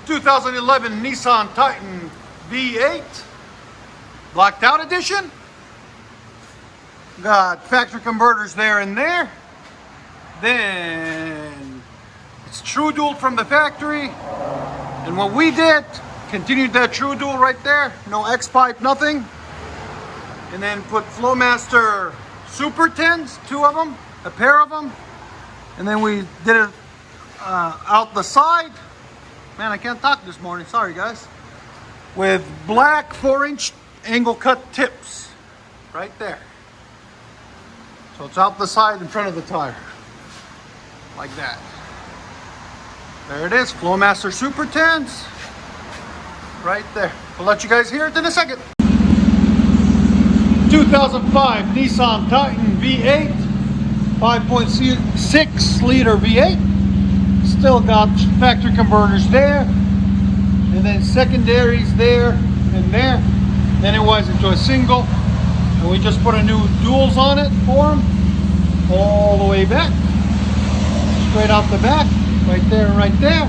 2011 Nissan Titan V8 blacked out edition. Got factory converters there and there. Then it's true dual from the factory. And what we did, continued that true dual right there. No X pipe, nothing. And then put FLOWMASTER Super 10s, two of them, a pair of them. And then we did it out the side. Man, I can't talk this morning, sorry guys. With black 4-inch angle cut tips right there. So it's out the side in front of the tire, like that. There it is, FLOWMASTER Super 10s, right there. We'll let you guys hear it in a second. 2005 Nissan Titan V8, 5.6 liter V8. Still got factory converters there, and then secondaries there and there. Then it was into a single, and we just put a new duals on it for them, all the way back, straight out the back, right there and right there.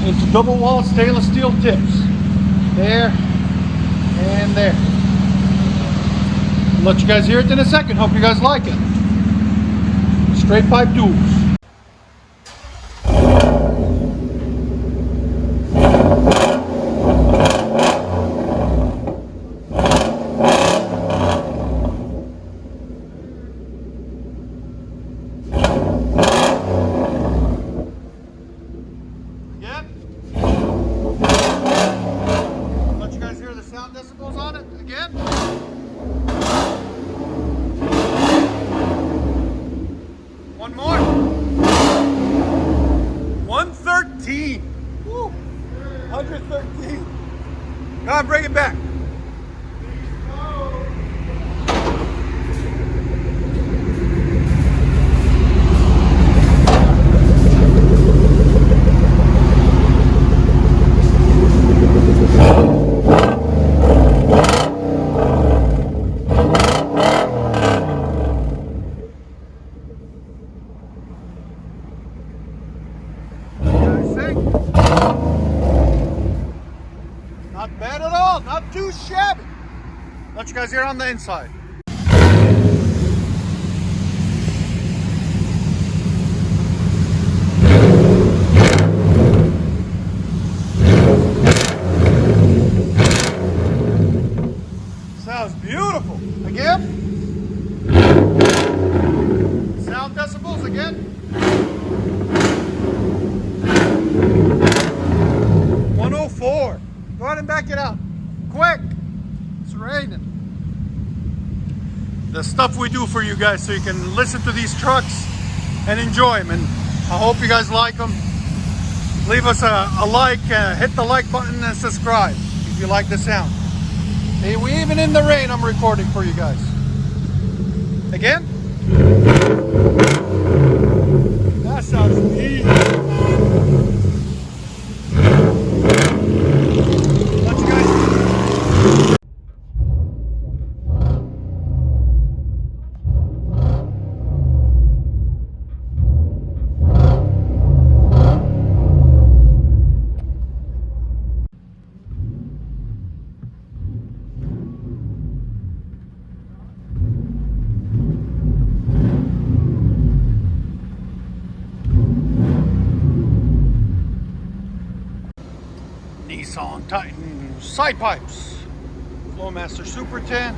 It's double wall stainless steel tips, there and there. I'll let you guys hear it in a second. Hope you guys like it. Straight pipe duals. Let you guys hear the sound decibels on it again. One more. 113. Woo. 113. Go on, bring it back. Not bad at all, not too shabby. Let you guys hear on the inside. Sounds beautiful. Again. Sound decibels again. 104. Go ahead and back it out. Quick. It's raining. The stuff we do for you guys so you can listen to these trucks and enjoy them. And I hope you guys like them. Leave us a like, hit the like button and subscribe if you like the sound. Hey, we even in the rain, I'm recording for you guys. Again. That sounds neat. Nissan Titan side pipes, FLOWMASTER Super 10.